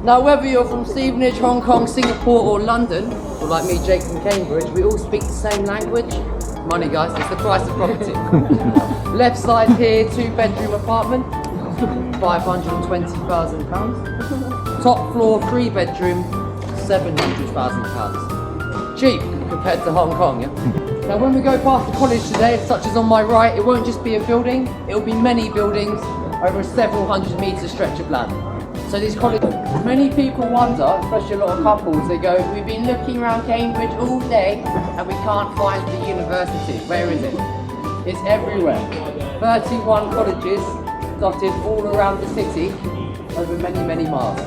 Now, whether you're from Stevenage, Hong Kong, Singapore or London, or like me, Jake from Cambridge, we all speak the same language. Money, guys, it's the price of property. Left side here, 2-bedroom apartment, £520,000. Top floor, 3-bedroom, £700,000. Cheap compared to Hong Kong, yeah? Now when we go past the college today, such as on my right, it won't just be a building, it will be many buildings over a several hundred metre stretch of land. So this college, many people wonder, especially a lot of couples, they go, we've been looking around Cambridge all day and we can't find the university. Where is it? It's everywhere. 31 colleges dotted all around the city over many, many miles.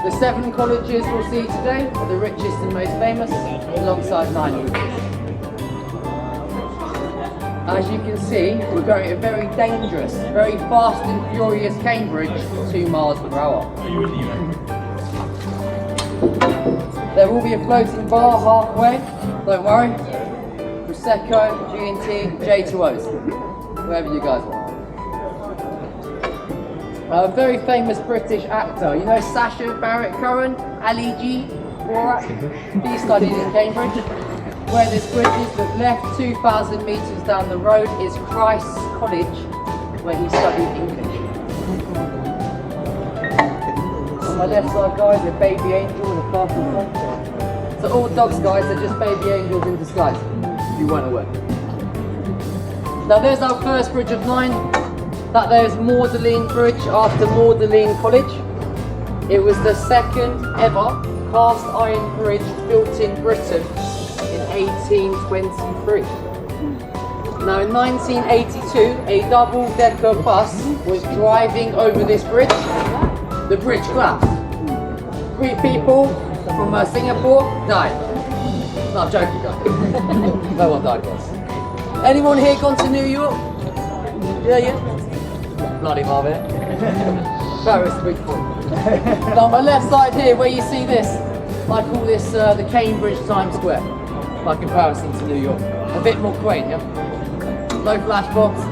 The 7 colleges we'll see today are the richest and most famous, alongside 9 rivers. As you can see, we're going at a very dangerous, very fast and furious Cambridge, 2 miles per hour. There will be a floating bar halfway, don't worry. Prosecco, G&T, J2Os, wherever you guys want. A very famous British actor, you know Sacha Baron Cohen, Ali G, Borat? He studied in Cambridge. Where this bridge is, but left 2,000 metres down the road is Christ's College, where he studied English. On my left side, guys, a baby angel and a castle front. So all dogs, guys, are just baby angels in disguise, if you weren't aware. Now there's our first bridge of 9. That there's Magdalene Bridge after Magdalene College. It was the second ever cast iron bridge built in Britain in 1823. Now in 1982, a double-decker bus was driving over this bridge. The bridge collapsed. 3 people from Singapore died. No, I'm joking, guys. No one died, guys. Anyone here gone to New York? Yeah. Bloody Marvin. Paris, big point. Now on my left side here, where you see this, I call this the Cambridge Times Square, by comparison to New York. A bit more quaint, yeah? No flashbacks,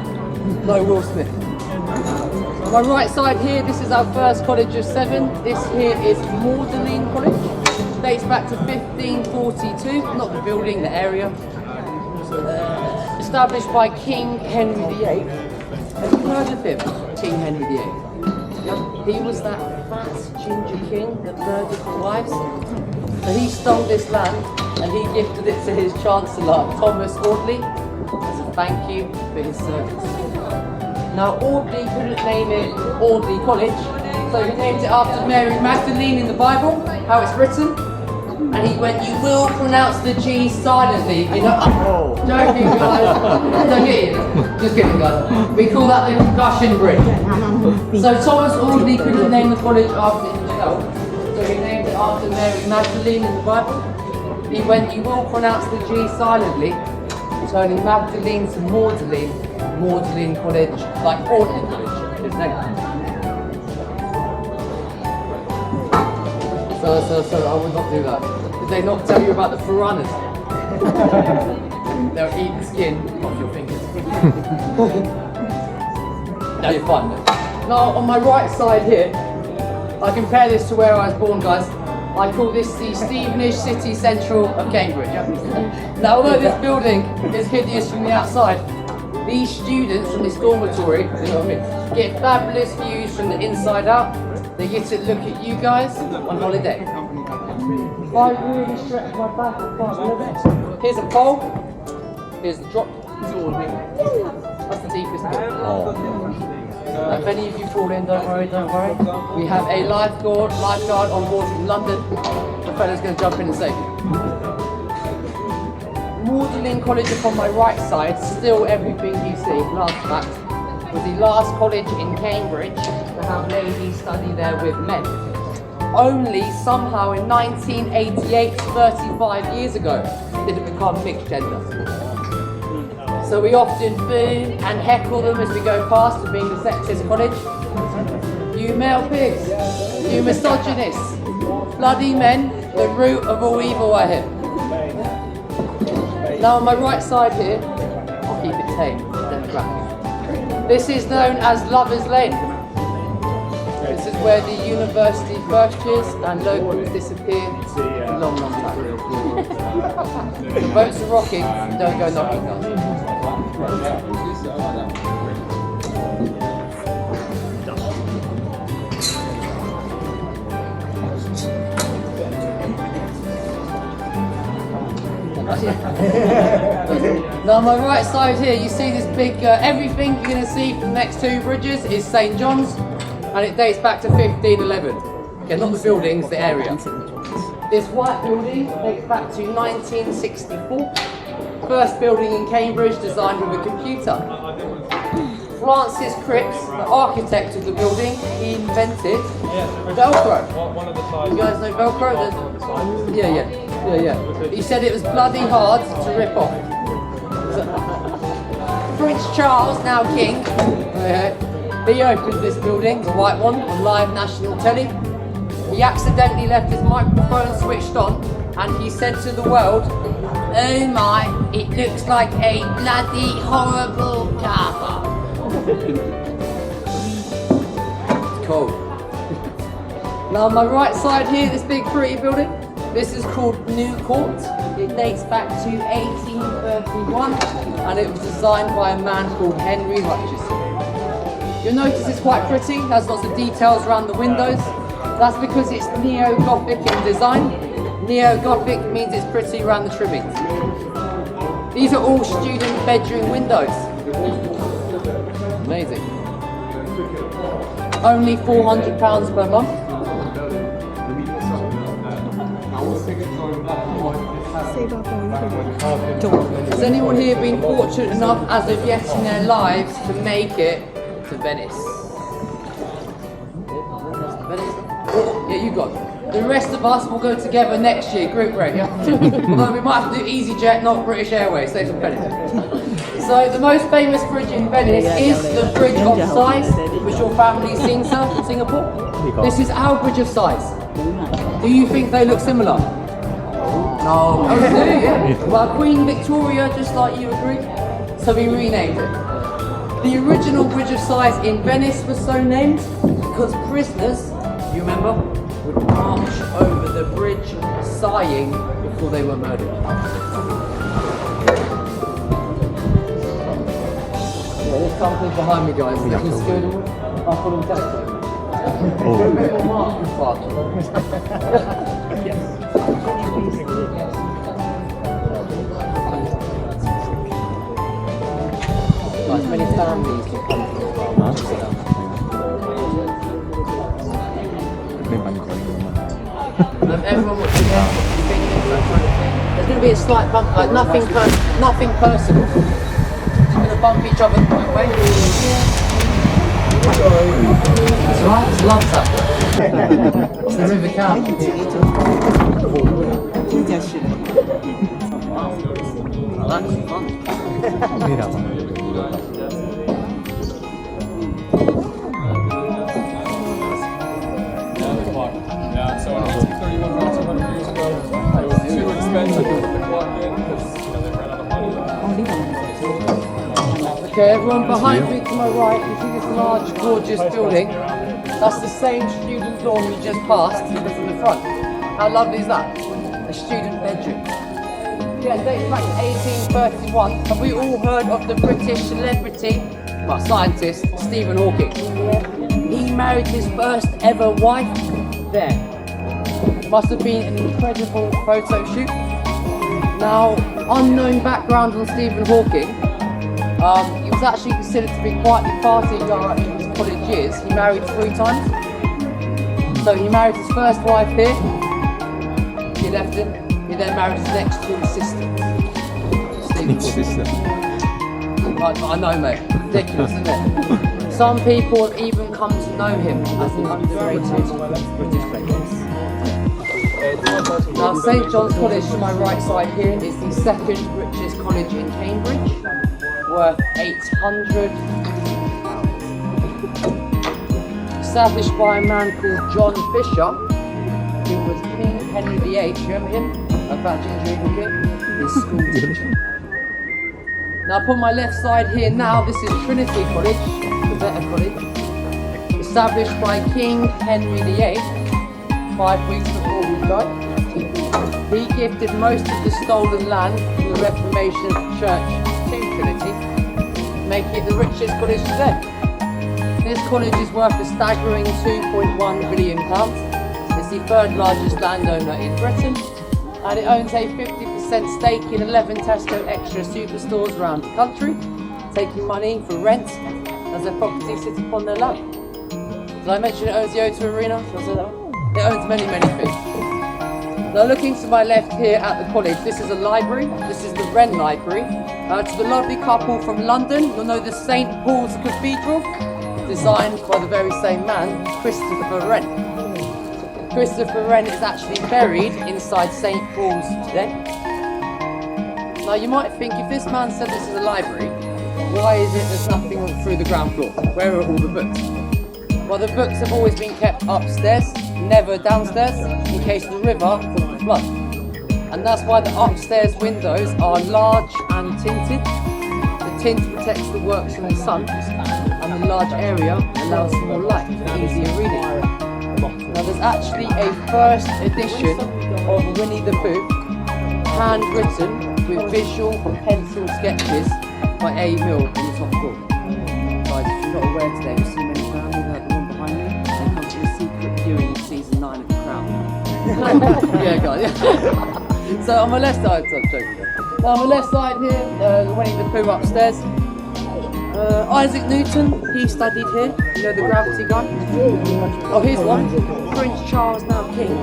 no Will Smith. On my right side here, this is our first college of 7. This here is Magdalene College. Dates back to 1542, not the building, the area. Established by King Henry VIII. Have you heard of him, King Henry VIII? He was that fat ginger king that murdered his wives. So he stole this land and he gifted it to his Chancellor, Thomas Audley, as a thank you for his service. Now Audley couldn't name it Audley College, so he named it after Mary Magdalene in the Bible, how it's written. And he went, you will pronounce the G silently. You know, joking guys, don't get you. Just kidding guys. We call that the concussion bridge. So Thomas Audley couldn't name the college after himself. So he named it after Mary Magdalene in the Bible. He went, you will pronounce the G silently, turning Magdalene to Magdalene, Magdalene College, like Audley College, his name. So I would not do that. Did they not tell you about the piranhas? They'll eat the skin off your fingers. Now you're fine then. Now on my right side here, I compare this to where I was born, guys. I call this the Stevenage City Central of Cambridge. Now although this building is hideous from the outside, these students from this dormitory, you know what I mean, get fabulous views from the inside out. They get to look at you guys on holiday. If I really stretch my back apart a little bit, here's a pole, here's the drop, that's the deepest bit. If any of you fall in, don't worry. We have a lifeguard on board from London. The fella's going to jump in and save you. Magdalene College upon my right side, still everything you see, last fact, was the last college in Cambridge to have ladies study there with men. Only somehow in 1988, 35 years ago, did it become mixed gender. So we often boo and heckle them as we go past for being the sexist college. You male pigs, you misogynists, bloody men, the root of all evil I hear. Now on my right side here, I'll keep it tame, demographic. This is known as Lover's Lane. It's This is where the university first years and locals disappear for a long, long time. The boats are rocking, don't go knocking down. Now on my right side here you see this big, everything you're going to see from the next two bridges is St John's, and it dates back to 1511. Okay, not the buildings, the area. This white building dates back to 1964. First building in Cambridge designed with a computer. Francis Cripps, the architect of the building, he invented Velcro. You guys know Velcro? Yeah. He said it was bloody hard to rip off. Prince Charles, now king, he opened this building, the white one, on live national telly. He accidentally left his microphone switched on, and he said to the world, "Oh my, it looks like a bloody horrible cover." Cool. Now on my right side here, this big pretty building, this is called New Court. It dates back to 1831, and it was designed by a man called Henry Hutchison. You'll notice it's quite pretty, has lots of details around the windows. That's because it's neo-Gothic in design. Neo-Gothic means it's pretty around the trimmings. These are all student bedroom windows. Amazing. Only £400 per month. Has anyone here been fortunate enough as of yet in their lives to make it to Venice? Yeah, you got it. The rest of us will go together next year, group rate, yeah? Although we might have to do EasyJet, not British Airways, save some pennies. So the most famous bridge in Venice is the Bridge of Sighs, which your family sings in Singapore. This is our Bridge of Sighs. Do you think they look similar? No. Okay, yeah. Well, Queen Victoria, just like you agreed, so we renamed it. The original Bridge of Sighs in Venice was so named because prisoners, you remember, would march over the bridge sighing before they were murdered. Yeah, there's something behind me, guys. This is good. I'll put them down. Like many families can come to this everyone wants to get there's going to be a slight bump, like nothing personal. Just going to bump each other the way. That's right, it's love that. It's the river cow. Oh, that's fun. Yeah, so in 1831, 200 years ago, it was too expensive to walk in because they ran out of money. Okay, everyone behind me to my right, you see this large, gorgeous building? That's the same student dorm you just passed in the front. How lovely is that? A student bedroom. Yeah, it dates back to 1831. Have we all heard of the British celebrity, well, scientist, Stephen Hawking? He married his first ever wife there. Must have been an incredible photo shoot. Now, unknown background on Stephen Hawking. He was actually considered to be quite the party guy in his college years. He married 3 times. So he married his first wife here. He left him. He then married his next 2 sisters. Stephen Hawking. I know, mate. Ridiculous, isn't it? Some people have even come to know him as an underrated British famous. Now, St John's College to my right side here is the second richest college in Cambridge, worth £800. Established by a man called John Fisher, who was King Henry VIII. You remember him? About Ginger Eagle King? His school teacher. Now, upon my left side here now, this is Trinity College, the better college. It's established by King Henry VIII 5 weeks before he died. He gifted most of the stolen land from the Reformation of the Church to Trinity, making it the richest college today. This college is worth a staggering £2.1 billion. It's the third largest landowner in Britain, and it owns a 50% stake in 11 Tesco Extra superstores around the country, taking money for rent as their properties sit upon their land. Did I mention it owns the O2 Arena? Shall I say that one? It owns many, many things. Now looking to my left here at the college, this is a library. This is the Wren Library. To the lovely couple from London, you'll know the St Paul's Cathedral, designed by the very same man, Christopher Wren. Christopher Wren is actually buried inside St Paul's today. Now you might think, if this man said this is a library, why is it there's nothing through the ground floor? Where are all the books? Well, the books have always been kept upstairs, never downstairs, in case the river would flood. And that's why the upstairs windows are large and tinted. The tint protects the works from the sun, and the large area allows for more light for easier reading. Now there's actually a first edition of Winnie the Pooh, handwritten with visual pencil sketches by A. Mill on the top floor. Guys, if you're not aware today, you'll see many families like the one behind me. They come to a secret viewing of season 9 of The Crown. Yeah, guys. Yeah. So on my left side, so I'm joking. Now on my left side here, Winnie the Pooh upstairs. Isaac Newton, he studied here. You know the gravity guy? Oh, here's one. Prince Charles, now king.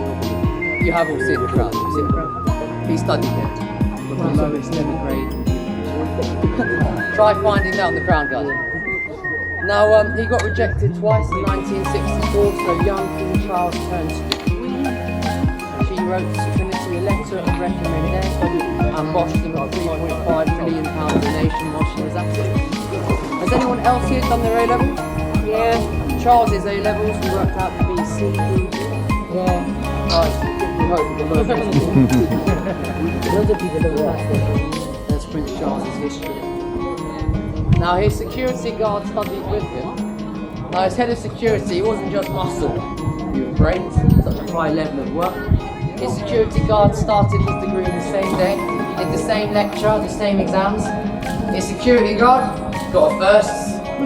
You have all seen The Crown. You've seen The Crown? He studied here. The lowest ever grade. Try finding out The Crown, guys. Now, he got rejected twice in 1964, so young King Charles turned to the Queen. She wrote to Trinity a letter of recommendation and washed them a £3.5 million donation while she was at it. Has anyone else here done their A-levels? Yeah. Charles's A-levels, we worked out to be C, D, yeah. Loads of people don't work there. That's Prince Charles's history. Now his security guard studied with him. Now as head of security, he wasn't just muscle, he was brains, such a high level of work. His security guard started his degree the same day, did the same lecture, the same exams. His security guard got a first,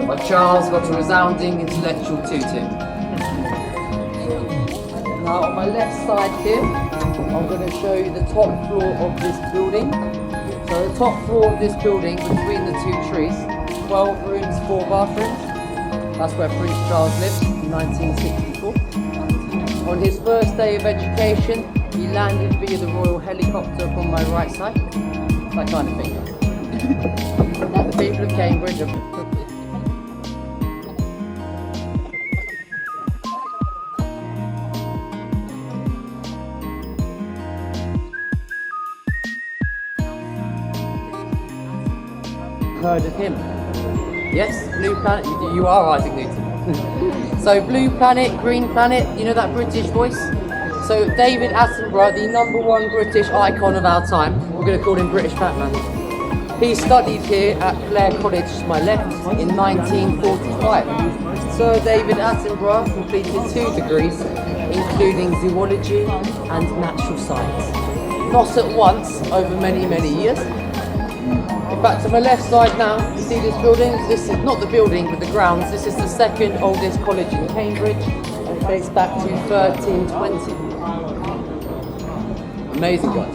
while Charles got a resounding intellectual 2-2. Now on my left side here, I'm going to show you the top floor of this building. So the top floor of this building, between the two trees, 12 rooms, 4 bathrooms. That's where Prince Charles lived in 1964. On his first day of education, he landed via the royal helicopter upon my right side. That kind of thing. Like the people of Cambridge are heard of him? Yes, Blue Planet. You are Isaac Newton. So Blue Planet, Green Planet, you know that British voice? So David Attenborough, the #1 British icon of our time, we're going to call him British Batman. He studied here at Clare College to my left in 1945. Sir David Attenborough completed 2 degrees, including zoology and natural science. Not at once, over many, many years. In fact, to my left side now, you see this building? This is not the building, but the grounds. This is the 2nd oldest college in Cambridge, and it dates back to 1320. Amazing, guys.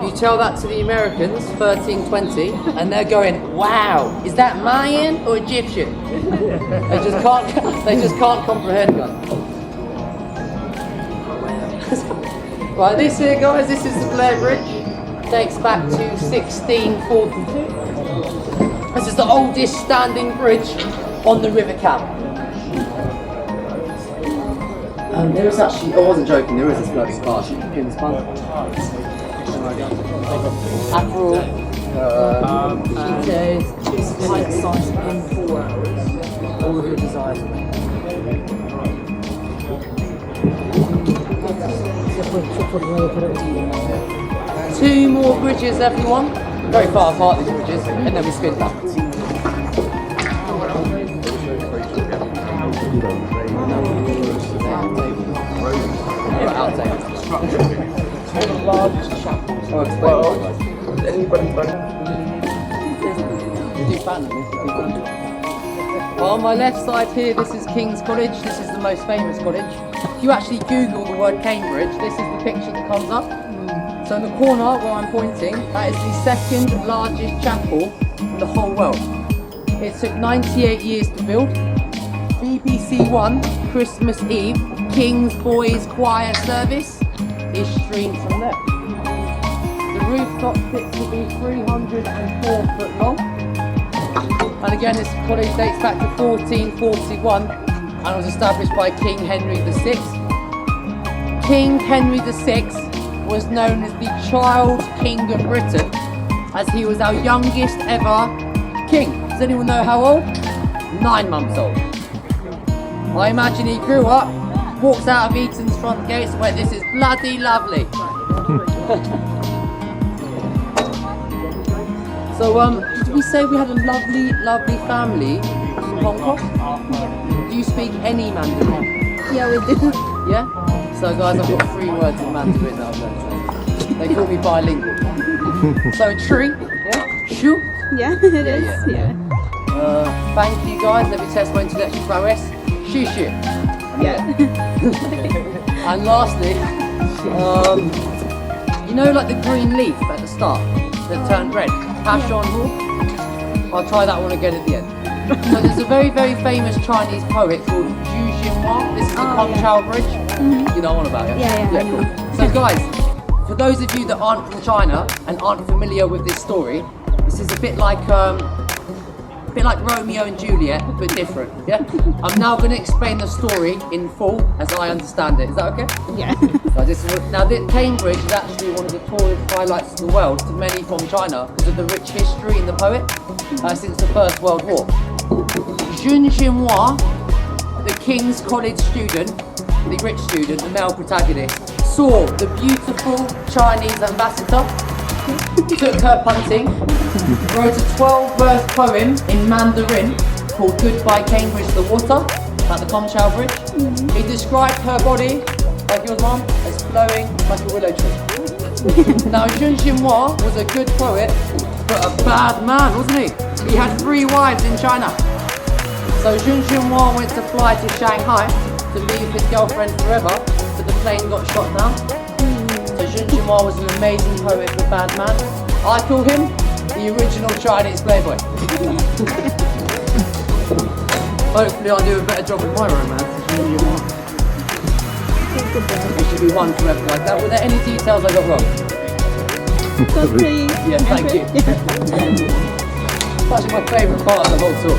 You tell that to the Americans, 1320, and they're going, wow, is that Mayan or Egyptian? They just can't comprehend, guys. Right, this here, guys, this is the Blair Bridge. Dates back to 1642. This is the oldest standing bridge on the River Cam. There is actually, I wasn't joking, there is this bloody splash in this pond. Aperol, Cheetos, pint size in 4 hours. All of your desires. 2 more bridges, everyone. Very far apart, these bridges, and then we spin back. famous structure. It's the largest chapel. Oh, explain why, guys. Anybody but Well, on my left side here, this is King's College. This is the most famous college. If you actually Google the word Cambridge, this is the picture that comes up. So in the corner where I'm pointing, that is the second largest chapel in the whole world. It took 98 years to build. BBC One, Christmas Eve, King's Boys Choir service is streamed from there. The rooftop pitch will be 304 foot long. And again, this college dates back to 1441 and was established by King Henry VI. King Henry VI was known as the Child King of Britain, as he was our youngest ever king. Does anyone know how old? 9 months old. I imagine he grew up, walks out of Eton's front gates and went, "This is bloody lovely." So, did we say we had a lovely, lovely family in Hong Kong? Do you speak any Mandarin? Yeah, we do. Yeah? So guys, I've got 3 words in Mandarin that I've learned. They call me bilingual. So a tree, yeah? Shoo. Yeah, it is. Yeah. Thank you guys, let me test my intellectual prowess. Shoo shoo. Yeah. And lastly, you know like the green leaf at the start that turned red? Passion Hall. I'll try that one again at the end. So there's a very, very famous Chinese poet called Zhu Xinhua. This is the Kong Chao Bridge. You know what about it? Yeah, cool. So guys, for those of you that aren't from China and aren't familiar with this story, this is a bit like Romeo and Juliet, but different. Yeah. I'm now going to explain the story in full as I understand it. Is that okay? Yeah. Now, Cambridge is actually one of the tourist highlights of the world to many from China because of the rich history in the poet since the First World War. Zhu Xinhua, the King's College student, the rich student, the male protagonist, saw the beautiful Chinese ambassador, took her punting, wrote a 12-verse poem in Mandarin called Goodbye Cambridge the Water, at the Kong Chao Bridge. He described her body, like yours mum, as flowing like a willow tree. Now Zhu Xinhua was a good poet, but a bad man, wasn't he? He had 3 wives in China. So Zhu Xinhua went to fly to Shanghai to be with his girlfriend forever, but the plane got shot down. So Zhu Xinhua was an amazing poet but bad man. I call him the original Chinese playboy. Hopefully I'll do a better job with my romance. It should be one forever like that. Were there any details I got wrong? That's pretty Yeah, thank you. That's my favourite part of the whole tour.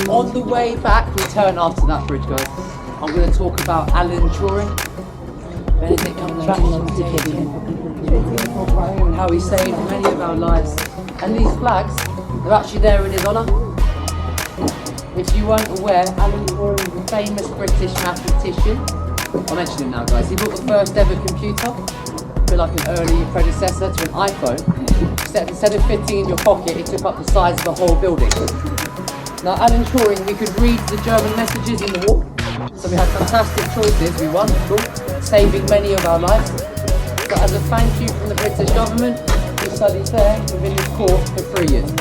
On the way back, we turn after that bridge, guys. I'm going to talk about Alan Turing, Benedict Cumberbatch, and how he saved many of our lives. And these flags, they're actually there in his honour. If you weren't aware, Alan Turing is a famous British mathematician. I'll mention him now, guys. He built the first ever computer, a bit like an early predecessor to an iPhone, except instead of fitting in your pocket, it took up the size of the whole building. Now, Alan Turing, we could read the German messages in the war, so we had fantastic choices. We won, cool, saving many of our lives. But as a thank you from the British government, we studied there within this court for 3 years.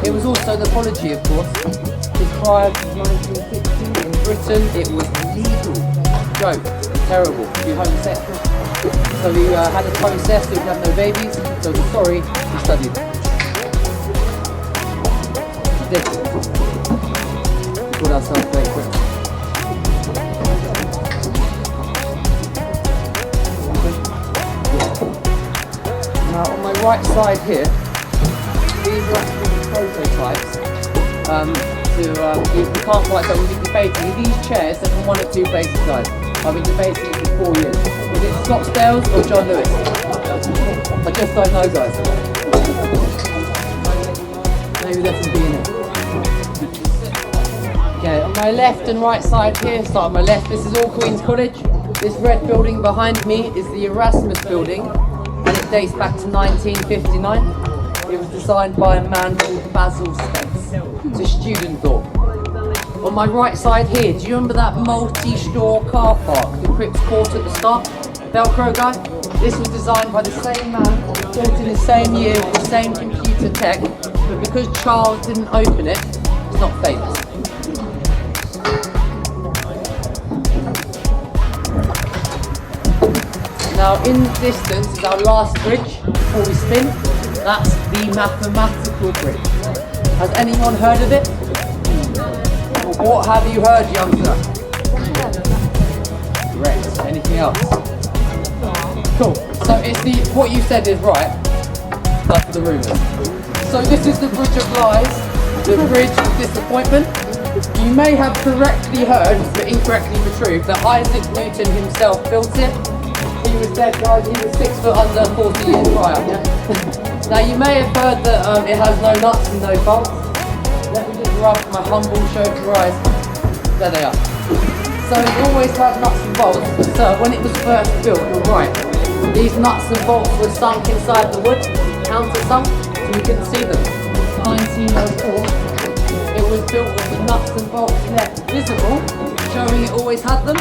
It was also the apology, of course, because prior to 1960 in Britain, it was illegal, joke, terrible, to be homosexual. So we had a process, so we could have no babies, so we're sorry, we studied. This. We called ourselves Great Britain. Now on my right side here, these are actually prototypes. We can't quite tell, we've been debating. These chairs are from 1 of 2 places, guys. I've been debating it for 4 years. Is it Scottsdale's or John Lewis? I just don't know, guys. Maybe there should be in it. Okay, on my left and right side here, start on my left, this is all Queen's College. This red building behind me is the Erasmus building, and it dates back to 1959. It was designed by a man called Basil Spence. It's a student dorm. On my right side here, do you remember that multi-store car park, the Crips Court at the start? Velcro guy? This was designed by the same man, built in the same year with the same computer tech, but because Charles didn't open it, it's not famous. Now in the distance is our last bridge before we spin. That's the mathematical bridge. Has anyone heard of it? What have you heard, youngster? Great. Anything else? Cool. So it's what you said is right, but for the rumours. So this is the Bridge of Lies, the Bridge of Disappointment. You may have correctly heard, but incorrectly retrieved, that Isaac Newton himself built it. He was dead, guys. He was 6 foot under 40 years prior. Now you may have heard that it has no nuts and no bolts. Let me just rub my humble chauffeur eyes. There they are. So it always had nuts and bolts. So when it was first built, you're right. These nuts and bolts were sunk inside the wood, countersunk, so we couldn't see them. 1904, it was built with the nuts and bolts left visible, showing it always had them.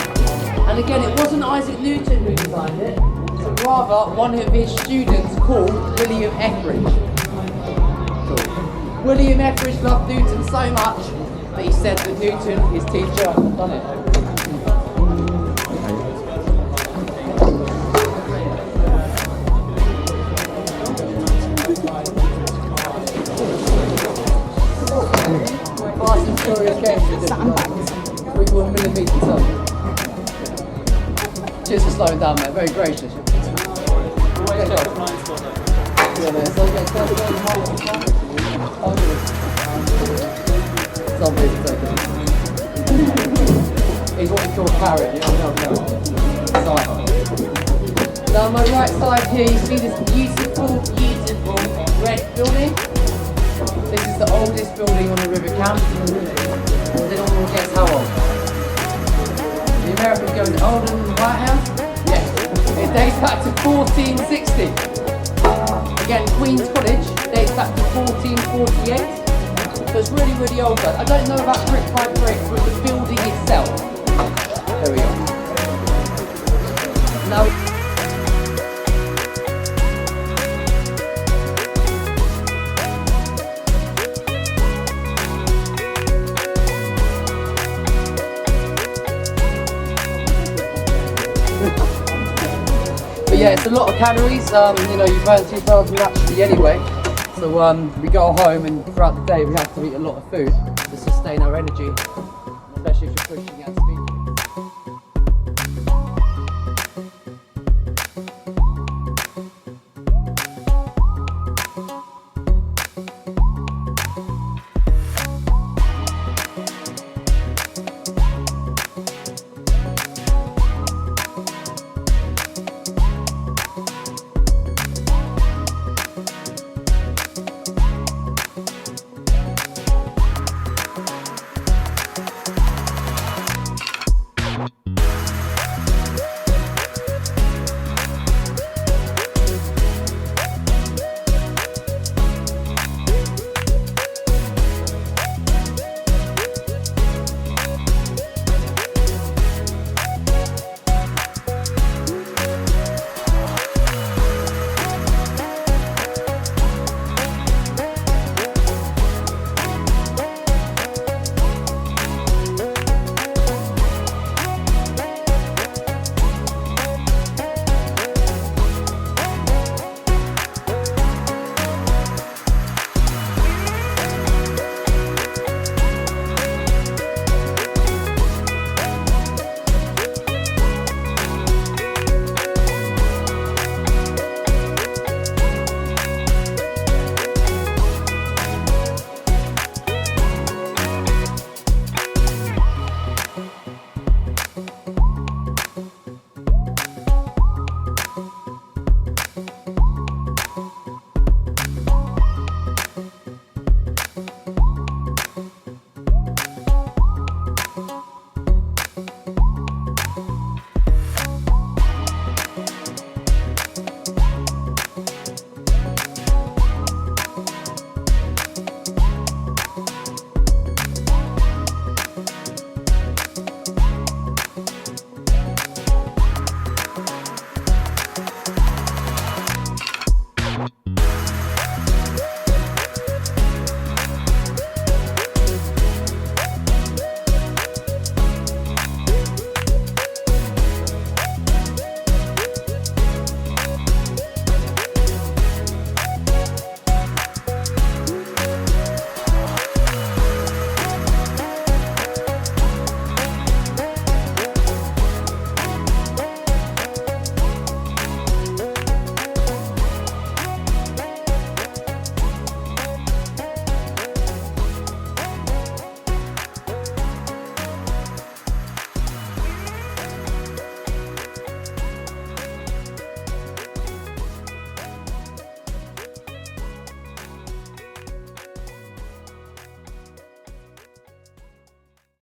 And again, it wasn't Isaac Newton who designed it, but rather one of his students called William Etheridge. William Etheridge loved Newton so much that he said that Newton, his teacher, had done it. Fast and Furious games are 3.1mm ton. Cheers for slowing down, mate. Very gracious. He's what we call carrot, no. Now on my right side here you see this beautiful red building. This is the oldest building on the River Cam. Does anyone guess how old? The Americans going older than the White House? Yes. It dates back to 1460. Again, Queen's College dates back to 1448. So it's really, really old. I don't know about brick by brick, but the building itself. There we go. Now. But yeah, it's a lot of calories. You know, you burn 2,000 naturally anyway. So we go home and throughout the day we have to eat a lot of food to sustain our energy, especially if you're pushing at speed.